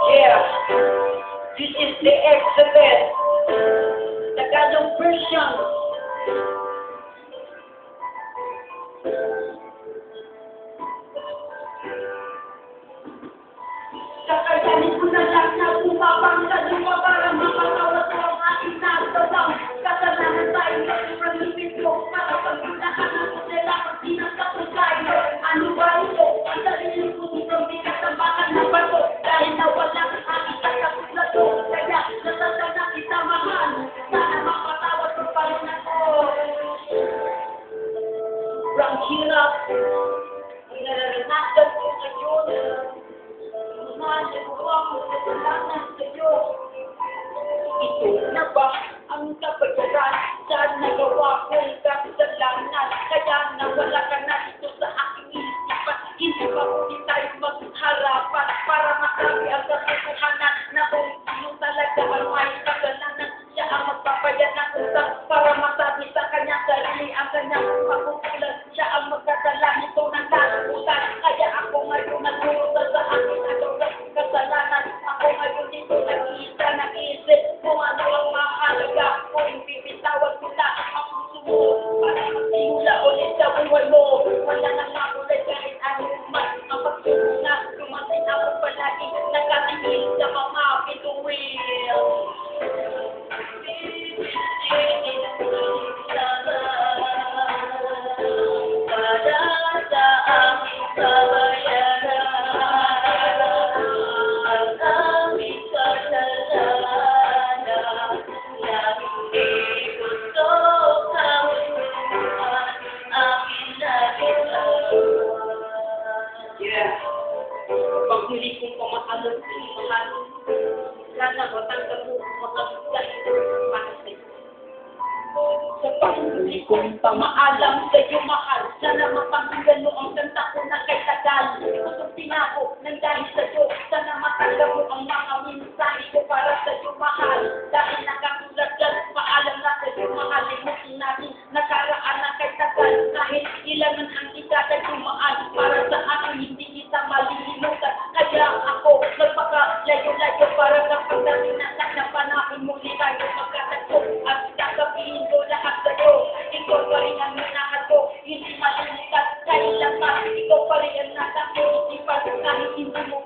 Yeah, this is the exhibit, Tagalog version. Kakayanin ko na lang na bumabang sa lupa para mapatawa ko ang aking nagawang kasalanan tayo sa sobrang lupit ko para pagmulahan ako nila pag sinasapusay. Ano ba ito? Ang sarili ko nitong bigat ang bakal na bato dahil nawala ang aking kakapuslato. Kaya nasasana kita mahal, sana mapatawad ko pa rin ako. Sobrang hirap ang nararanasan ko ngayon. Kasalanan sa Diyos. Ito na ba ang kabayaran sa nagawa kong kasalanan? Kaya nawala ka na ito sa aking isipan. Hindi ba ulit tayo magharapan para masabi ang katotohanan na kung sino talaga ang may kasalanan? Siya ang magpapayat ng utang para masabi sa kanyang sarili ang kanyang makukulan. Siya ang magdadala nito ng kalimutan. Kaya ako ngayon nagdurusa sa aking kasalanan. Ako ngayon dito nag-iisa, nag-iisip kung ano ang mahalaga. Kung bibitawag sila ang puso mo para magsimula ulit sa buhay mo. Wala nang makulay kahit ano man ang pagsubok na dumating ako palagi nakatingin sa mga bituin. Para sa aking kabayaran pagmuli kong pamahalo sa mahal, sana matanggap mo mga kahit para sa iyo. Sa pagmuli kong pamaalam sa iyo mahal, sana mapakinggan mo ang kanta ko na kay tagal. Ikusumpin ako ng dahil sa iyo, sana matanggap mo ang mga mensahe ko para sa iyo mahal. Dahil nakasulat dyan, paalam na sa iyo mahal, limutin natin nakaraan na kay tagal. Kahit ilangan ang dekada dumaan, para sa akin hindi kita malilimutan. Kaya ako nagpakalayo-layo para kapag natinatag na panahon muli tayo magkatagpo at sasabihin ko lahat sa'yo. Ikaw pa rin ang minahal ko, hindi malimutan. Kahit lang ikaw pa rin ang nasa isipan kahit hindi mo